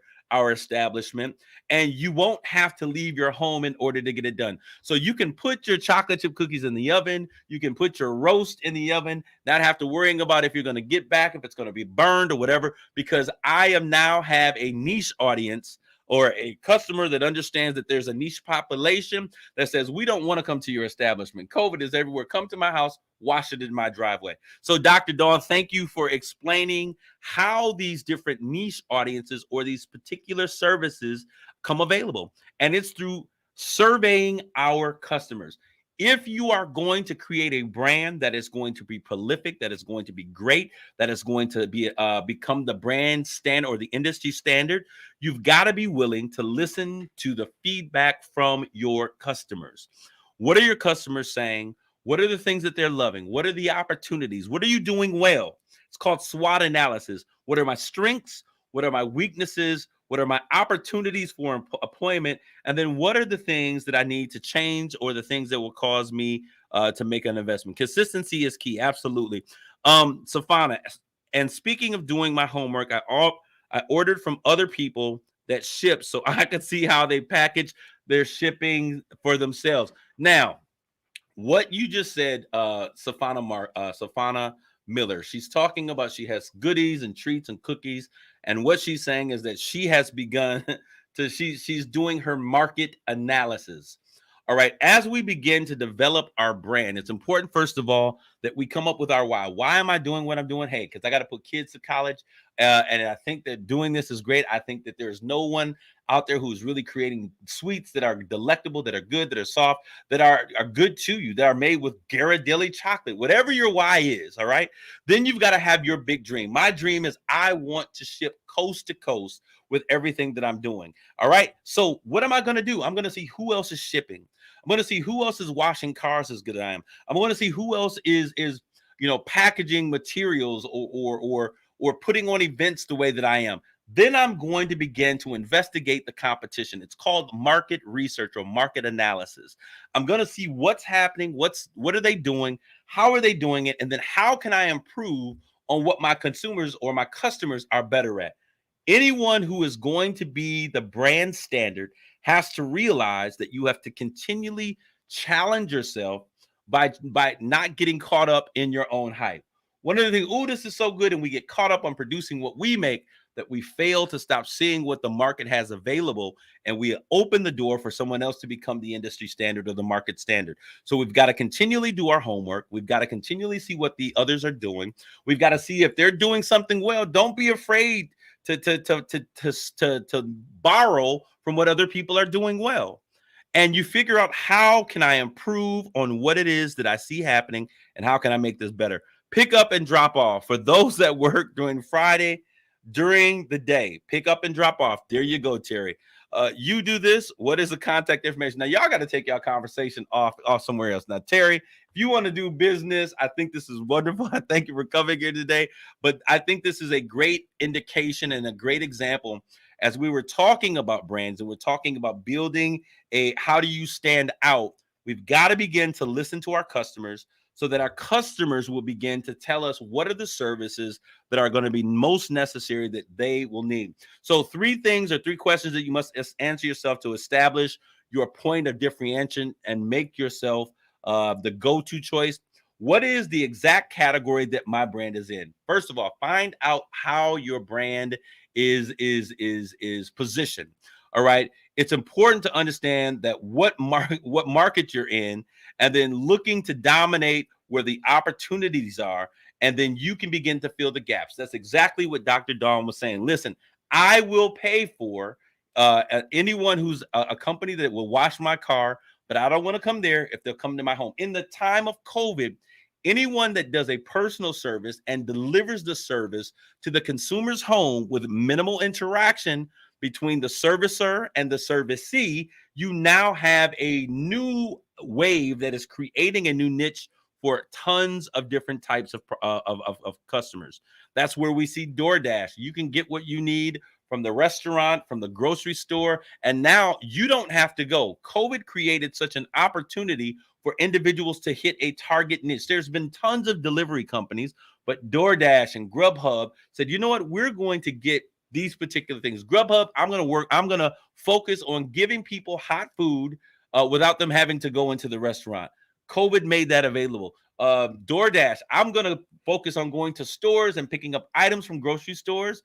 establishment, and you won't have to leave your home in order to get it done. So you can put your chocolate chip cookies in the oven, you can put your roast in the oven, not have to worrying about if you're going to get back, if it's going to be burned or whatever, because I am now have a niche audience or a customer that understands that there's a niche population that says, we don't want to come to your establishment. COVID is everywhere. Come to my house, wash it in my driveway. So Dr. Dawn, thank you for explaining how these different niche audiences or these particular services come available. And it's through surveying our customers. If you are going to create a brand that is going to be prolific, that is going to be great, that is going to be become the brand standard or the industry standard, you've got to be willing to listen to the feedback from your customers. What are your customers saying? What are the things that they're loving? What are the opportunities? What are you doing well? It's called SWOT analysis. What are my strengths? What are my weaknesses? What are my opportunities for employment? And then what are the things that I need to change or the things that will cause me to make an investment? Consistency is key. Absolutely. Safana, and speaking of doing my homework, I ordered from other people that ship so I could see how they package their shipping for themselves. Now, what you just said, Safana Miller, she's talking about she has goodies and treats and cookies, and what she's saying is that she has begun she's doing her market analysis. All right, as we begin to develop our brand, it's important, first of all, that we come up with our why. Why am I doing what I'm doing? Hey, because I got to put kids to college, and I think that doing this is great. I think that there's no one out there who's really creating sweets that are delectable, that are good, that are soft, that are good to you, that are made with Ghirardelli chocolate, whatever your why is, all right? Then you've got to have your big dream. My dream is I want to ship coast to coast with everything that I'm doing, all right? So what am I going to do? I'm going to see who else is shipping. I'm going to see who else is washing cars as good as I am. I'm going to see who else is packaging materials or putting on events the way that I am. Then I'm going to begin to investigate the competition. It's called market research or market analysis. I'm going to see what's happening, what are they doing, how are they doing it, and then how can I improve on what my consumers or my customers are better at. Anyone who is going to be the brand standard has to realize that you have to continually challenge yourself by not getting caught up in your own hype. One of the things, oh, this is so good, and we get caught up on producing what we make, that we fail to stop seeing what the market has available, and we open the door for someone else to become the industry standard or the market standard. So we've got to continually do our homework. We've got to continually see what the others are doing. We've got to see if they're doing something well. Don't be afraid to borrow from what other people are doing well. And you figure out, how can I improve on what it is that I see happening, and how can I make this better? Pick up and drop off. For those that work during Friday, during the day. Pick up and drop off. There you go, Terry. You do this. What is the contact information? Now, y'all got to take y'all conversation off somewhere else. Now, Terry, if you want to do business, I think this is wonderful. I thank you for coming here today. But I think this is a great indication and a great example as we were talking about brands and we're talking about building how do you stand out. We've got to begin to listen to our customers so that our customers will begin to tell us what are the services that are going to be most necessary that they will need. So 3 things or 3 questions that you must answer yourself to establish your point of differentiation and make yourself the go-to choice. What is the exact category that my brand is in? First of all, find out how your brand is positioned. All right. It's important to understand that what market you're in, and then looking to dominate where the opportunities are, and then you can begin to fill the gaps. That's exactly what Dr. Dawn was saying. Listen, I will pay for anyone who's a company that will wash my car, but I don't want to come there if they'll come to my home. In the time of COVID, anyone that does a personal service and delivers the service to the consumer's home with minimal interaction between the servicer and the servicee, you now have a new wave that is creating a new niche for tons of different types of customers. That's where we see DoorDash. You can get what you need from the restaurant, from the grocery store, and now you don't have to go. COVID created such an opportunity for individuals to hit a target niche. There's been tons of delivery companies, but DoorDash and Grubhub said, you know what, we're going to get these particular things. Grubhub, I'm going to focus on giving people hot food without them having to go into the restaurant. COVID made that available. DoorDash, I'm going to focus on going to stores and picking up items from grocery stores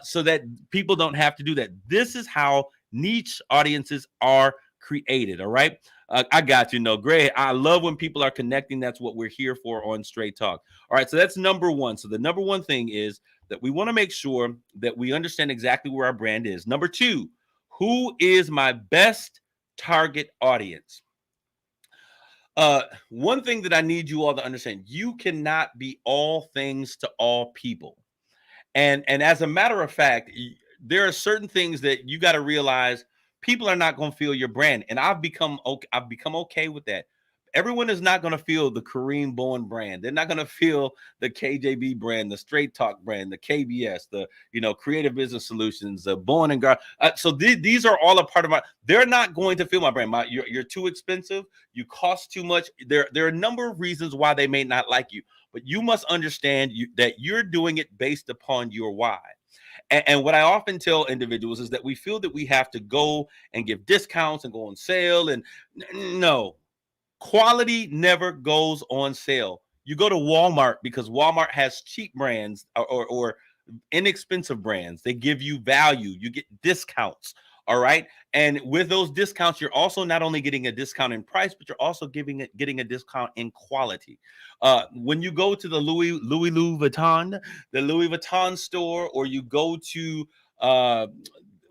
so that people don't have to do that. This is how niche audiences are created. All right. I got you. No, great. I love when people are connecting. That's what we're here for on Straight Talk. All right. So that's number one. So the number one thing is that we want to make sure that we understand exactly where our brand is. Number 2, who is my best target audience? One thing that I need you all to understand, you cannot be all things to all people. And as a matter of fact, there are certain things that you got to realize people are not going to feel your brand. And I've become okay with that. Everyone is not going to feel the Kareem Bowen brand. They're not going to feel the KJB brand, the Straight Talk brand, the KBS, the Creative Business Solutions, the Bowen and Gar. So these are all a part of my. They're not going to feel my brand. You're too expensive. You cost too much. There are a number of reasons why they may not like you, but you must understand that you're doing it based upon your why. And what I often tell individuals is that we feel that we have to go and give discounts and go on sale. And no, quality never goes on sale. You go to Walmart because Walmart has cheap brands or inexpensive brands. They give you value. You get discounts. All right. And with those discounts, you're also not only getting a discount in price, but you're also getting a discount in quality. When you go to the Louis Vuitton store, or you go to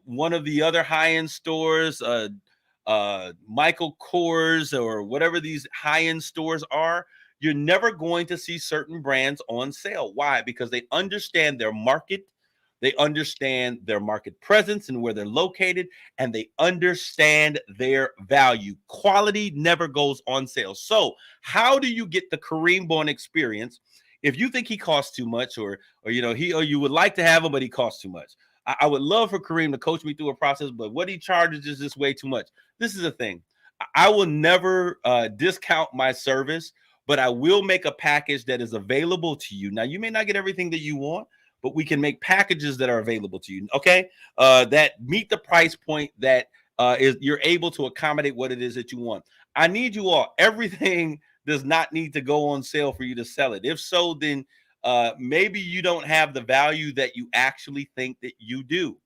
one of the other high-end stores, Michael Kors or whatever these high-end stores are, you're never going to see certain brands on sale. Why? Because they understand their market. They understand their market presence and where they're located, and they understand their value. Quality never goes on sale. So how do you get the Kareem Bowen experience if you think he costs too much, or you would like to have him, but he costs too much? I would love for Kareem to coach me through a process, but what he charges is just way too much. This is the thing. I will never discount my service, but I will make a package that is available to you. Now, you may not get everything that you want, but we can make packages that are available to you, okay? That meet the price point that you're able to accommodate what it is that you want. I need you all. Everything does not need to go on sale for you to sell it. If so, then maybe you don't have the value that you actually think that you do.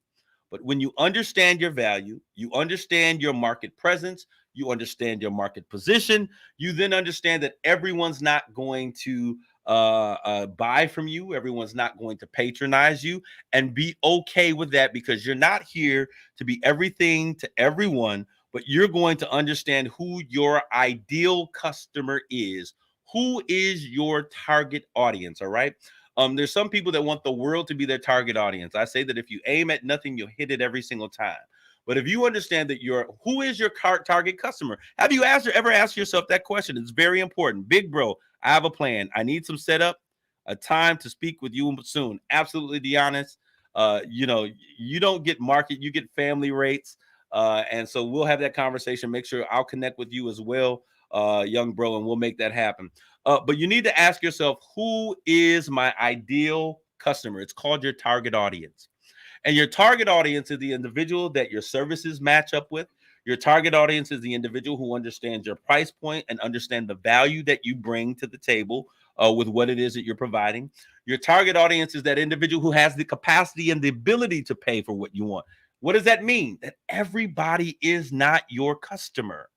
But when you understand your value, you understand your market presence, you understand your market position, you then understand that everyone's not going to buy from you. Everyone's not going to patronize you, and be okay with that, because you're not here to be everything to everyone, but you're going to understand who your ideal customer is. Who is your target audience? All right. There's some people that want the world to be their target audience. I say that if you aim at nothing, you'll hit it every single time. But if you understand that who is your target customer? Have you ever asked yourself that question? It's very important. Big bro, I have a plan. I need some setup, a time to speak with you soon. Absolutely, Deonis. You don't get market, you get family rates. And so we'll have that conversation. Make sure I'll connect with you as well, young bro, and we'll make that happen. But you need to ask yourself, who is my ideal customer? It's called your target audience. And your target audience is the individual that your services match up with. Your target audience is the individual who understands your price point and understand the value that you bring to the table with what it is that you're providing. Your target audience is that individual who has the capacity and the ability to pay for what you want. What does that mean? That everybody is not your customer.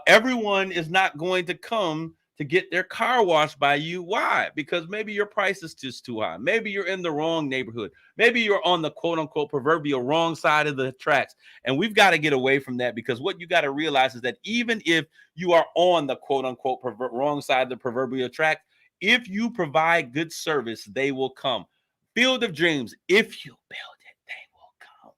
Everyone is not going to come to get their car washed by you. Why? Because maybe your price is just too high. Maybe you're in the wrong neighborhood. Maybe you're on the quote unquote proverbial wrong side of the tracks. And we've got to get away from that, because what you got to realize is that even if you are on the quote unquote wrong side of the proverbial track, if you provide good service, they will come. Field of Dreams, if you build it, they will come.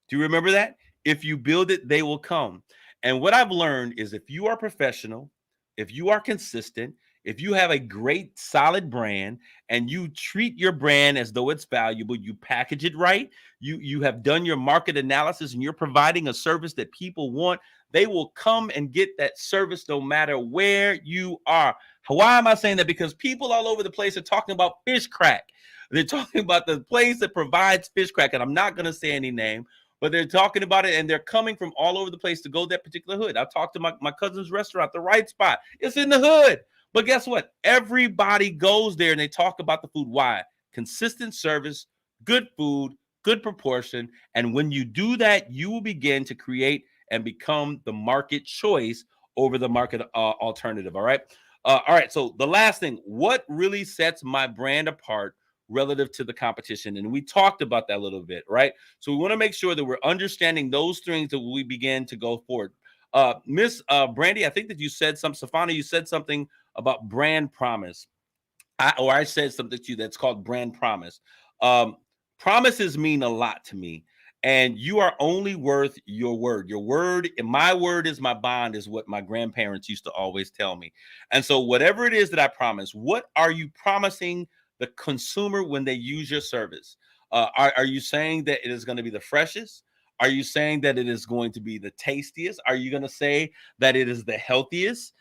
Do you remember that? If you build it, they will come. And what I've learned is if you are professional, if you are consistent, if you have a great solid brand and you treat your brand as though it's valuable, you package it right, you have done your market analysis and you're providing a service that people want, they will come and get that service no matter where you are. Why am I saying that? Because people all over the place are talking about fish crack. They're talking about the place that provides fish crack, and I'm not going to say any name, but they're talking about it, and they're coming from all over the place to go to that particular hood. I talked to my cousin's restaurant, The Right Spot. It's in the hood. But guess what? Everybody goes there and they talk about the food. Why? Consistent service, good food, good proportion. And when you do that, you will begin to create and become the market choice over the market alternative. All right. All right. So the last thing, what really sets my brand apart relative to the competition? And we talked about that a little bit, right? So we want to make sure that we're understanding those things that we begin to go forward. Miss Brandy, I think that you said something, Stefana, you said something about brand promise. I said something to you that's called brand promise. Promises mean a lot to me. And you are only worth your word. Your word, and my word is my bond, is what my grandparents used to always tell me. And so whatever it is that I promise, what are you promising the consumer when they use your service? Are you saying that it is going to be the freshest? Are you saying that it is going to be the tastiest? Are you going to say that it is the healthiest?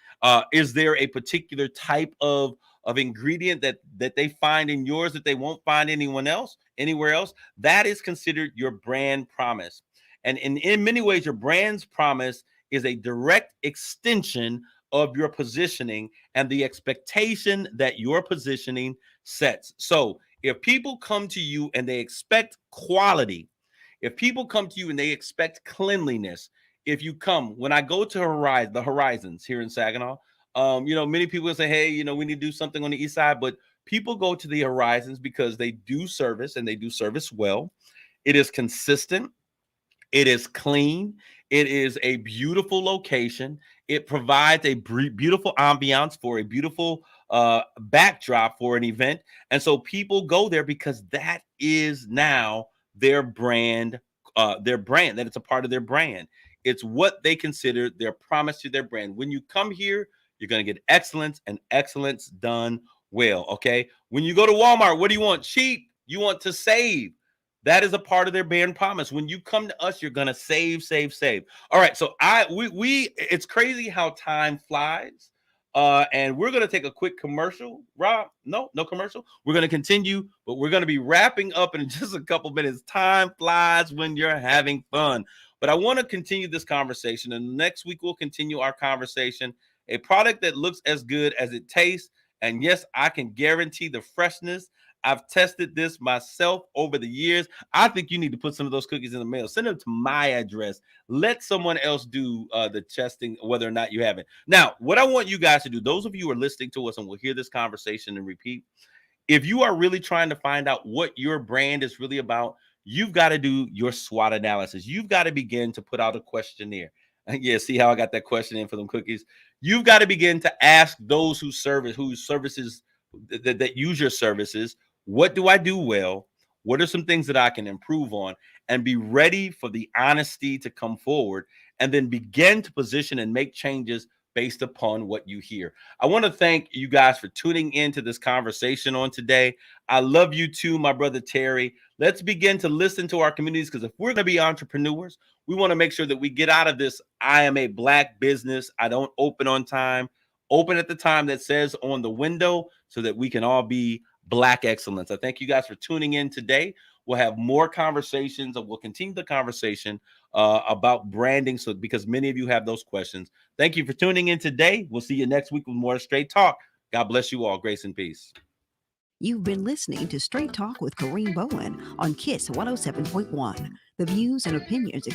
Is there a particular type of ingredient that they find in yours that they won't find anywhere else? That is considered your brand promise. And in many ways, your brand's promise is a direct extension of your positioning and the expectation that your positioning sets. So if people come to you and they expect quality, if people come to you and they expect cleanliness, if you come, when I go to the Horizons here in Saginaw, many people say, hey, we need to do something on the east side, but people go to the Horizons because they do service and they do service well. It is consistent. It is clean. It is a beautiful location. It provides a beautiful ambiance for a beautiful backdrop for an event. And so people go there because that is now their brand, that it's a part of their brand. It's what they consider their promise to their brand. When you come here, you're going to get excellence, and excellence done well. Okay. When you go to Walmart, what do you want? Cheap. You want to save. That is a part of their brand promise. When you come to us, you're gonna save, save, save. All right. So it's crazy how time flies. And we're gonna take a quick commercial. Rob, no commercial. We're gonna continue, but we're gonna be wrapping up in just a couple minutes. Time flies when you're having fun. But I want to continue this conversation, and next week we'll continue our conversation. A product that looks as good as it tastes, and yes, I can guarantee the freshness. I've tested this myself over the years. I think you need to put some of those cookies in the mail. Send them to my address. Let someone else do the testing, whether or not you have it. Now, what I want you guys to do, those of you who are listening to us and will hear this conversation and repeat, if you are really trying to find out what your brand is really about, you've got to do your SWOT analysis. You've got to begin to put out a questionnaire. Yeah, see how I got that question in for them cookies? You've got to begin to ask those whose services that use your services. What do I do well? What are some things that I can improve on? And be ready for the honesty to come forward, and then begin to position and make changes based upon what you hear. I want to thank you guys for tuning into this conversation on today. I love you too, my brother Terry. Let's begin to listen to our communities, because if we're going to be entrepreneurs, we want to make sure that we get out of this I am a black business, I don't open on time, open at the time that says on the window, so that we can all be black excellence. I thank you guys for tuning in today. We'll have more conversations, and we'll continue the conversation about branding. So, because many of you have those questions. Thank you for tuning in today. We'll see you next week with more Straight Talk. God bless you all. Grace and peace. You've been listening to Straight Talk with Kareem Bowen on KISS 107.1. The views and opinions